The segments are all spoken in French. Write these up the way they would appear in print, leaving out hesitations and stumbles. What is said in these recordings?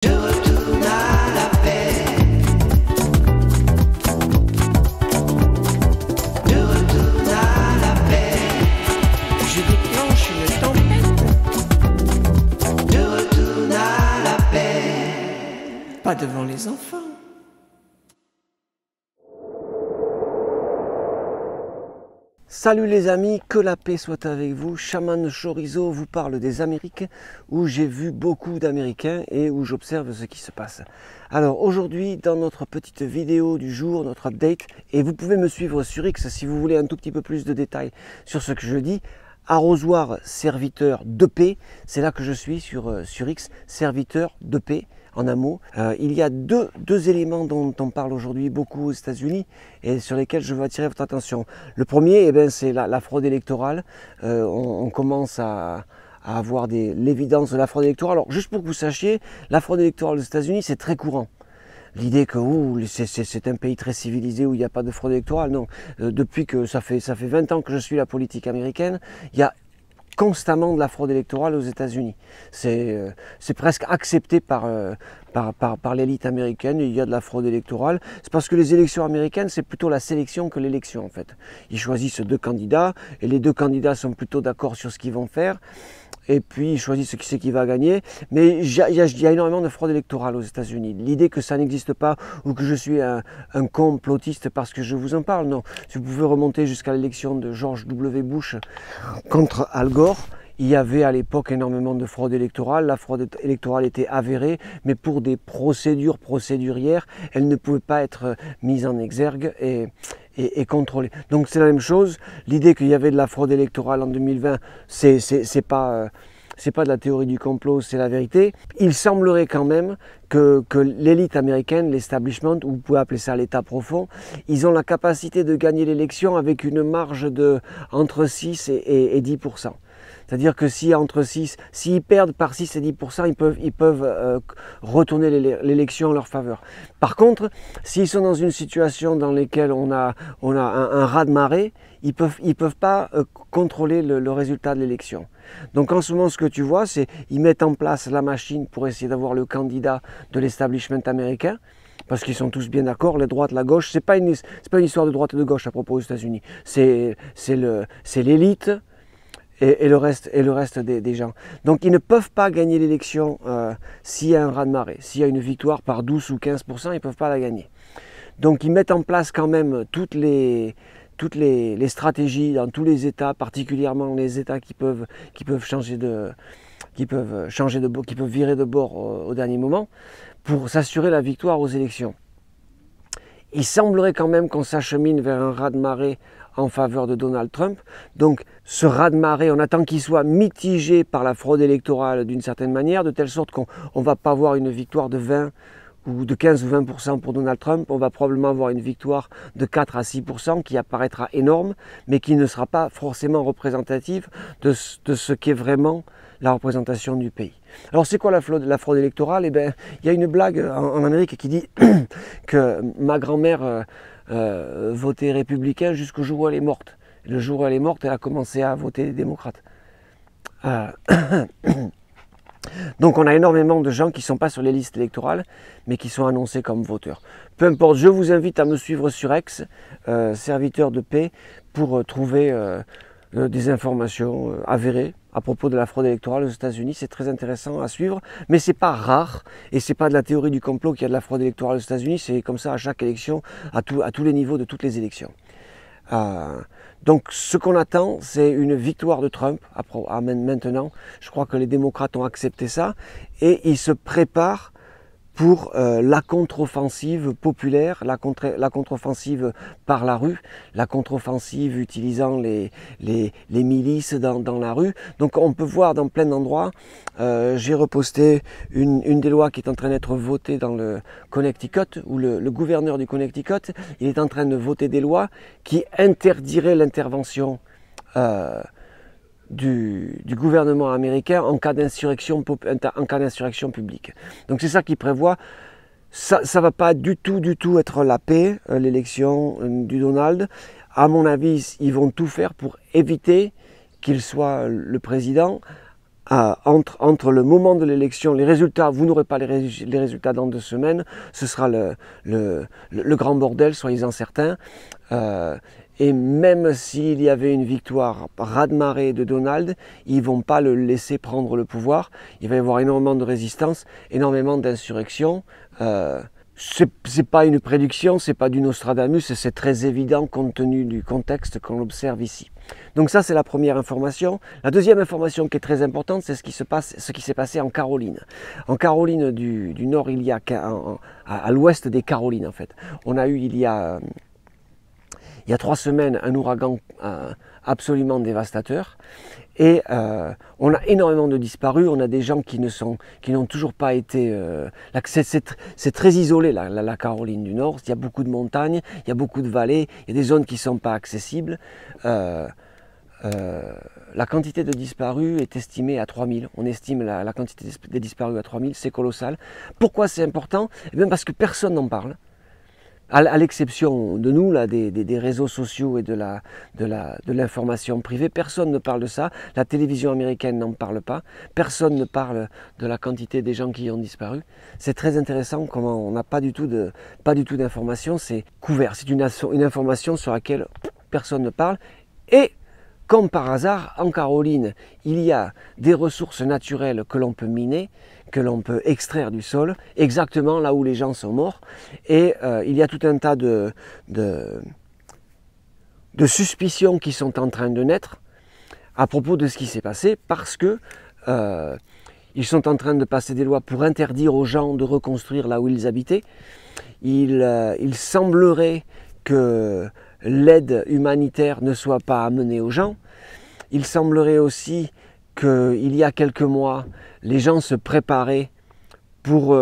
Je retourne à la paix. Je retourne à la paix. Je déclenche une tempête. Je retourne à la paix. Pas devant les enfants. Salut les amis, que la paix soit avec vous. Chaman Chorizo vous parle des Amériques, où j'ai vu beaucoup d'Américains et où j'observe ce qui se passe. Alors aujourd'hui, dans notre petite vidéo du jour, notre update, et vous pouvez me suivre sur X si vous voulez un tout petit peu plus de détails sur ce que je dis, arrosoir serviteur de paix, c'est là que je suis sur X, serviteur de paix. En un mot, il y a deux éléments dont on parle aujourd'hui beaucoup aux États-Unis et sur lesquels je veux attirer votre attention. Le premier, c'est la fraude électorale. On commence à avoir l'évidence de la fraude électorale. Alors, juste pour que vous sachiez, la fraude électorale aux États-Unis, c'est très courant. L'idée que c'est un pays très civilisé où il n'y a pas de fraude électorale, non. Depuis que ça fait 20 ans que je suis la politique américaine, il y a constamment de la fraude électorale aux États-Unis. C'est presque accepté par l'élite américaine. Il y a de la fraude électorale. C'est parce que les élections américaines, c'est plutôt la sélection que l'élection en fait. Ils choisissent deux candidats et les deux candidats sont plutôt d'accord sur ce qu'ils vont faire. Et puis ils choisissent qui c'est qui va gagner. Mais il y a énormément de fraude électorale aux États-Unis. L'idée que ça n'existe pas ou que je suis un complotiste parce que je vous en parle, non. Si vous pouvez remonter jusqu'à l'élection de George W. Bush contre Al Gore, il y avait à l'époque énormément de fraude électorale. La fraude électorale était avérée, mais pour des procédures procédurières, elle ne pouvait pas être mise en exergue et contrôlée. Donc c'est la même chose. L'idée qu'il y avait de la fraude électorale en 2020, c'est pas de la théorie du complot, c'est la vérité. Il semblerait quand même que l'élite américaine, l'establishment, ou vous pouvez appeler ça l'état profond, ils ont la capacité de gagner l'élection avec une marge de entre 6 et 10%. C'est-à-dire que s'ils perdent par 6 et 10%, ils peuvent retourner l'élection en leur faveur. Par contre, s'ils sont dans une situation dans laquelle on a un raz-de-marée, ils peuvent pas contrôler le résultat de l'élection. Donc en ce moment, ce que tu vois, c'est qu'ils mettent en place la machine pour essayer d'avoir le candidat de l'establishment américain, parce qu'ils sont tous bien d'accord, la droite, la gauche. C'est pas une histoire de droite et de gauche à propos aux États-Unis. C'est l'élite et le reste des gens. Donc ils ne peuvent pas gagner l'élection s'il y a un raz-de-marée. S'il y a une victoire par 12 ou 15%, ils ne peuvent pas la gagner. Donc ils mettent en place quand même toutes les stratégies dans tous les États, particulièrement les États qui peuvent virer de bord au dernier moment, pour s'assurer la victoire aux élections. Il semblerait quand même qu'on s'achemine vers un raz-de-marée en faveur de Donald Trump. Donc ce raz-de-marée, on attend qu'il soit mitigé par la fraude électorale d'une certaine manière, de telle sorte qu'on ne va pas avoir une victoire de 20 ou de 15 ou 20% pour Donald Trump. On va probablement avoir une victoire de 4 à 6% qui apparaîtra énorme, mais qui ne sera pas forcément représentative de ce qu'est vraiment la représentation du pays. Alors c'est quoi la fraude électorale? Eh bien, il y a une blague en Amérique qui dit que ma grand-mère votait républicain jusqu'au jour où elle est morte. Le jour où elle est morte, elle a commencé à voter démocrate. Donc on a énormément de gens qui ne sont pas sur les listes électorales, mais qui sont annoncés comme voteurs. Peu importe, je vous invite à me suivre sur X, serviteur de paix, pour trouver des informations avérées à propos de la fraude électorale aux États-Unis. C'est très intéressant à suivre, mais c'est pas rare, et c'est pas de la théorie du complot qu'il y a de la fraude électorale aux États-Unis, c'est comme ça à chaque élection, à tous les niveaux de toutes les élections. Donc ce qu'on attend, c'est une victoire de Trump maintenant. Je crois que les démocrates ont accepté ça, et ils se préparent pour la contre-offensive populaire, la contre-offensive par la rue, la contre-offensive utilisant les milices dans la rue. Donc on peut voir dans plein d'endroits, j'ai reposté une des lois qui est en train d'être votée dans le Connecticut, où le gouverneur du Connecticut, il est en train de voter des lois qui interdiraient l'intervention du gouvernement américain en cas d'insurrection publique. Donc c'est ça qui prévoit. Ça ne va pas du tout être la paix, l'élection du Donald. À mon avis, ils vont tout faire pour éviter qu'il soit le président, entre le moment de l'élection, les résultats, vous n'aurez pas les résultats dans 2 semaines, ce sera le grand bordel, soyez-en certains. Et même s'il y avait une victoire raz-de-marée de Donald, ils ne vont pas le laisser prendre le pouvoir. Il va y avoir énormément de résistance, énormément d'insurrections. C'est pas une prédiction, c'est pas du Nostradamus, c'est très évident compte tenu du contexte qu'on observe ici. Donc ça, c'est la première information. La deuxième information qui est très importante, c'est ce qui s'est passé en Caroline. En Caroline du Nord, il y a à l'ouest des Carolines en fait. On a eu il y a 3 semaines un ouragan absolument dévastateur. Et on a énormément de disparus, on a des gens qui n'ont toujours pas été... c'est très isolé la Caroline du Nord, il y a beaucoup de montagnes, il y a beaucoup de vallées, il y a des zones qui ne sont pas accessibles. La quantité de disparus est estimée à 3000, on estime la quantité des disparus à 3000, c'est colossal. Pourquoi c'est important? Eh bien parce que personne n'en parle. À l'exception de nous, là, des réseaux sociaux et de l'information privée, personne ne parle de ça. La télévision américaine n'en parle pas. Personne ne parle de la quantité des gens qui ont disparu. C'est très intéressant comment on n'a pas du tout d'informations. C'est couvert. C'est une information sur laquelle personne ne parle. Et comme par hasard, en Caroline, il y a des ressources naturelles que l'on peut miner, que l'on peut extraire du sol, exactement là où les gens sont morts. Et il y a tout un tas de suspicions qui sont en train de naître à propos de ce qui s'est passé, parce que ils sont en train de passer des lois pour interdire aux gens de reconstruire là où ils habitaient. Il semblerait que l'aide humanitaire ne soit pas amenée aux gens. Il semblerait aussi qu'il y a quelques mois, les gens se préparaient pour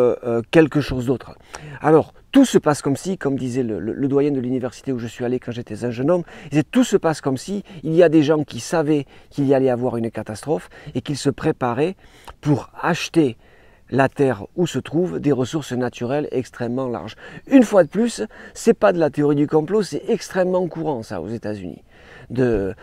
quelque chose d'autre. Alors, tout se passe comme si, comme disait le doyen de l'université où je suis allé quand j'étais un jeune homme, tout se passe comme si il y a des gens qui savaient qu'il y allait avoir une catastrophe et qu'ils se préparaient pour acheter la terre où se trouvent des ressources naturelles extrêmement larges. Une fois de plus, c'est pas de la théorie du complot, c'est extrêmement courant ça aux États-Unis. De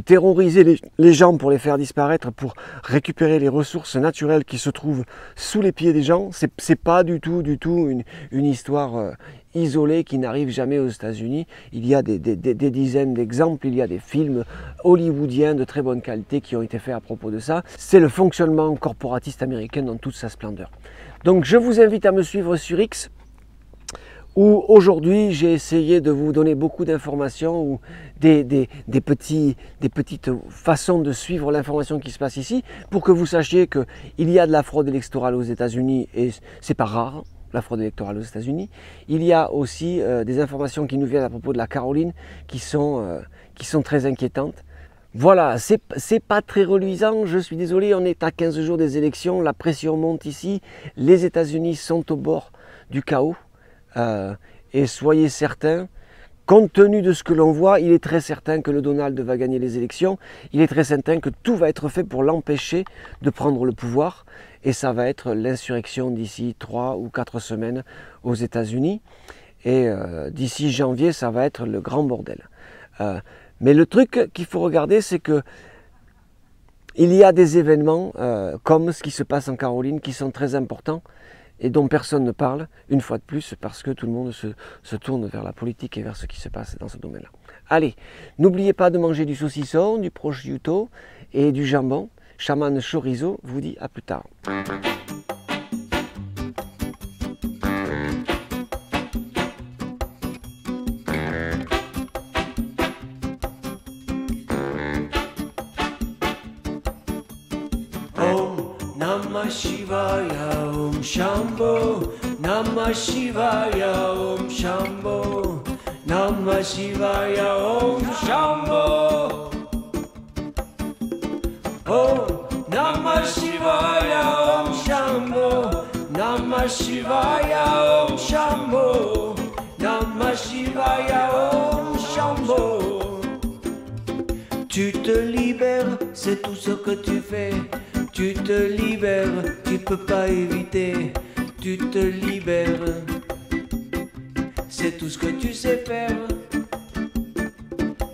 terroriser les gens pour les faire disparaître, pour récupérer les ressources naturelles qui se trouvent sous les pieds des gens. C'est pas du tout une histoire isolée qui n'arrive jamais aux États-Unis. Il y a des dizaines d'exemples, il y a des films hollywoodiens de très bonne qualité qui ont été faits à propos de ça. C'est le fonctionnement corporatiste américain dans toute sa splendeur. Donc je vous invite à me suivre sur X, où aujourd'hui j'ai essayé de vous donner beaucoup d'informations ou des petites façons de suivre l'information qui se passe ici, pour que vous sachiez qu'il y a de la fraude électorale aux États-Unis, et c'est pas rare, la fraude électorale aux États-Unis. Il y a aussi des informations qui nous viennent à propos de la Caroline qui sont très inquiétantes. Voilà, c'est pas très reluisant, je suis désolé, on est à 15 jours des élections, la pression monte ici, les États-Unis sont au bord du chaos. Et soyez certains, compte tenu de ce que l'on voit, il est très certain que le Donald va gagner les élections, il est très certain que tout va être fait pour l'empêcher de prendre le pouvoir, et ça va être l'insurrection d'ici 3 ou 4 semaines aux États-Unis, et d'ici janvier, ça va être le grand bordel. Mais le truc qu'il faut regarder, c'est que il y a des événements comme ce qui se passe en Caroline qui sont très importants, et dont personne ne parle, une fois de plus, parce que tout le monde se tourne vers la politique et vers ce qui se passe dans ce domaine-là. Allez, n'oubliez pas de manger du saucisson, du prosciutto et du jambon. Chaman Chorizo vous dit à plus tard. Namah Shivaya Om Shambho Namah Shivaya Om Shambho Namah Shivaya Om Shambho Om Namah Shivaya Om Shambho Namah Shivaya Om Shambho Namah Shivaya Om Shambho. Tu te libères, c'est tout ce que tu fais. Tu te libères, tu peux pas éviter. Tu te libères, c'est tout ce que tu sais faire.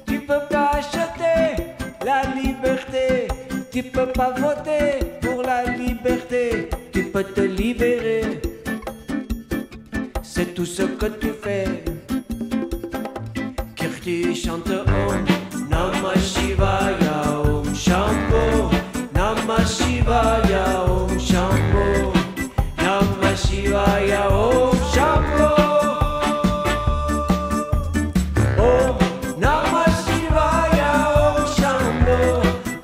Tu peux pas acheter la liberté. Tu peux pas voter pour la liberté, tu peux te libérer. C'est tout ce que tu fais. Kirti chante Om Namah Shivaya Om Shambho Namah Shivaya Om Shambho Namah Shivaya Om Shambho Om Namah Shivaya Om Shambho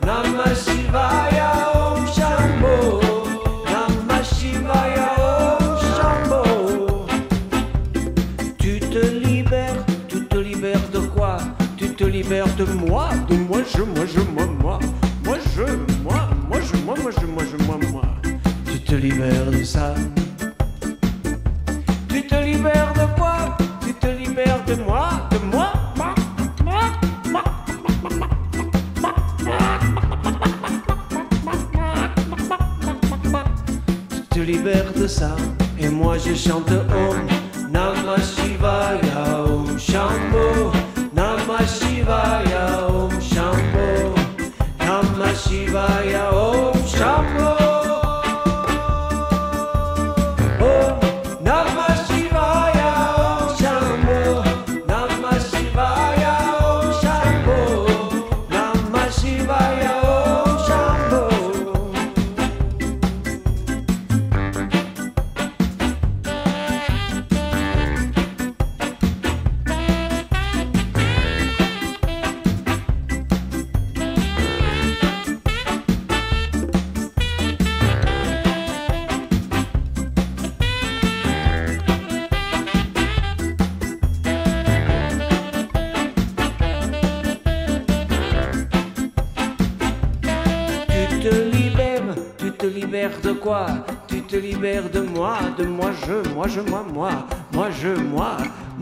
Namah Shivaya Om Shambho Namah Shivaya Om Shambho. Tu te libères de quoi? Tu te libères de moi, de moi, moi. Tu te libères de ça. Tu te libères de quoi? Tu te libères de moi, moi. Tu te libères de ça. Et moi je chante Om Namah Shivaya Om Shambho Namah Shivaya Om Shambho Namah Shivaya Om Shambho Om Namah Shivaya Om Shambho Namah Shivaya Om Shambho Namah Shivaya Om Shambho. Tu te libères de quoi? Tu te libères de moi,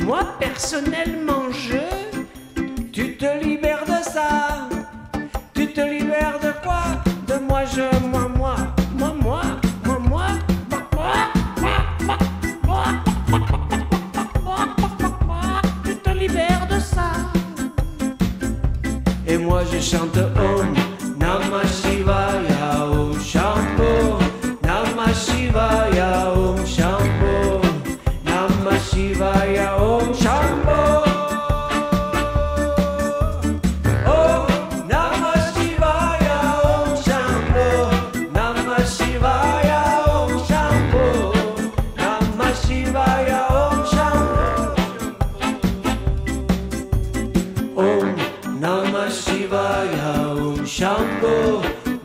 moi personnellement tu te libères de ça. Tu te libères de quoi? De moi, moi. Tu te libères de ça. Et moi je chante Om Namah Shivaya Om Shambho Namah Shivaya Om Shambho Namah Shivaya Om Shambho Om Namah Shivaya Om Shambho Namah Shivaya Om Shambho Namah Shivaya Om Shambho Om Namah Shivaya Om Shambho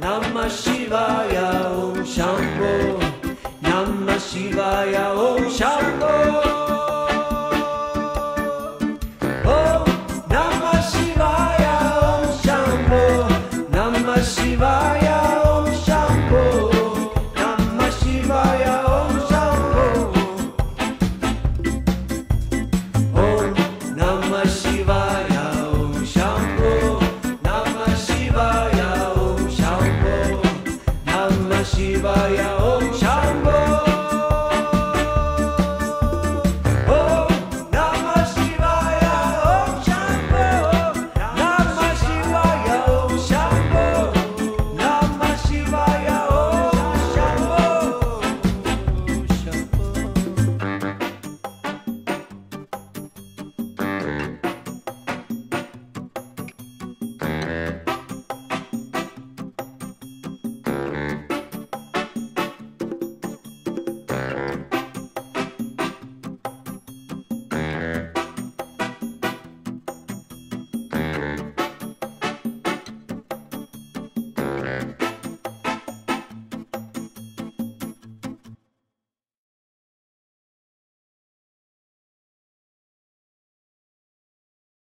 Namah Shivaya Om Shambho Namah Shivaya Om Shambho.